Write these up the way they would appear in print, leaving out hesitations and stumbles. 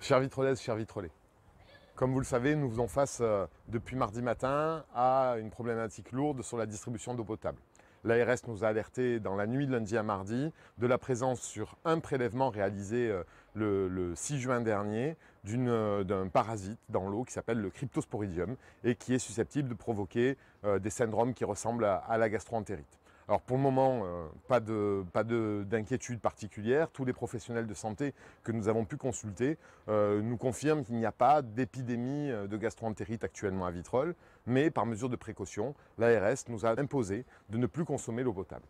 Chers vitrolaises, chers vitrolais, comme vous le savez, nous faisons face depuis mardi matin à une problématique lourde sur la distribution d'eau potable. L'ARS nous a alerté dans la nuit de lundi à mardi de la présence sur un prélèvement réalisé le 6 juin dernier d'un parasite dans l'eau qui s'appelle le Cryptosporidium et qui est susceptible de provoquer des syndromes qui ressemblent à la gastroentérite. Alors pour le moment, pas d'inquiétude particulière. Tous les professionnels de santé que nous avons pu consulter nous confirment qu'il n'y a pas d'épidémie de gastroentérite actuellement à Vitrolles, mais par mesure de précaution, l'ARS nous a imposé de ne plus consommer l'eau potable.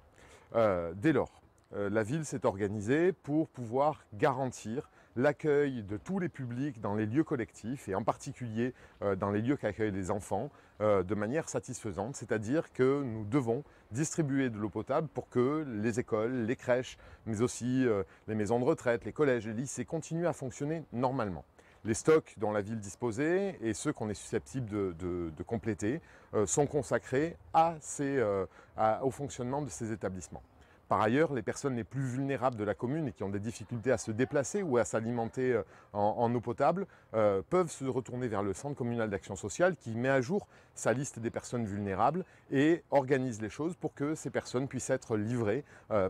Dès lors, la ville s'est organisée pour pouvoir garantir l'accueil de tous les publics dans les lieux collectifs et en particulier dans les lieux qui accueillent les enfants de manière satisfaisante, c'est-à-dire que nous devons distribuer de l'eau potable pour que les écoles, les crèches, mais aussi les maisons de retraite, les collèges, les lycées continuent à fonctionner normalement. Les stocks dont la ville disposait et ceux qu'on est susceptible de compléter sont consacrés au fonctionnement de ces établissements. Par ailleurs, les personnes les plus vulnérables de la commune et qui ont des difficultés à se déplacer ou à s'alimenter en eau potable peuvent se retourner vers le Centre communal d'action sociale qui met à jour sa liste des personnes vulnérables et organise les choses pour que ces personnes puissent être livrées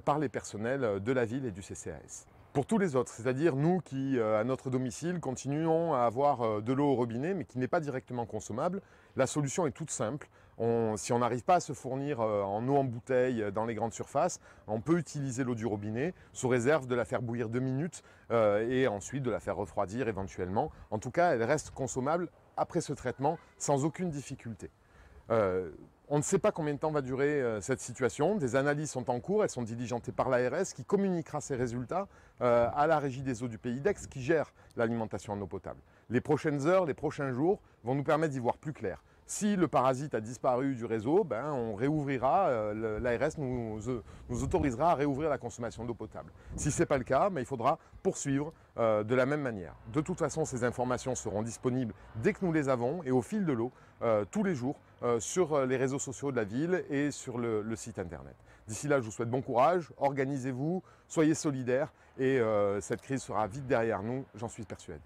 par les personnels de la ville et du CCAS. Pour tous les autres, c'est-à-dire nous qui, à notre domicile, continuons à avoir de l'eau au robinet, mais qui n'est pas directement consommable, la solution est toute simple. Si on n'arrive pas à se fournir en eau en bouteille dans les grandes surfaces, on peut utiliser l'eau du robinet, sous réserve de la faire bouillir 2 minutes et ensuite de la faire refroidir éventuellement. En tout cas, elle reste consommable après ce traitement sans aucune difficulté. On ne sait pas combien de temps va durer cette situation. Des analyses sont en cours, elles sont diligentées par l'ARS qui communiquera ses résultats à la Régie des eaux du Pays d'Aix qui gère l'alimentation en eau potable. Les prochaines heures, les prochains jours vont nous permettre d'y voir plus clair. Si le parasite a disparu du réseau, on réouvrira, l'ARS nous autorisera à réouvrir la consommation d'eau potable. Si ce n'est pas le cas, il faudra poursuivre de la même manière. De toute façon, ces informations seront disponibles dès que nous les avons et au fil de l'eau, tous les jours, sur les réseaux sociaux de la ville et sur le site internet. D'ici là, je vous souhaite bon courage, organisez-vous, soyez solidaires et cette crise sera vite derrière nous, j'en suis persuadé.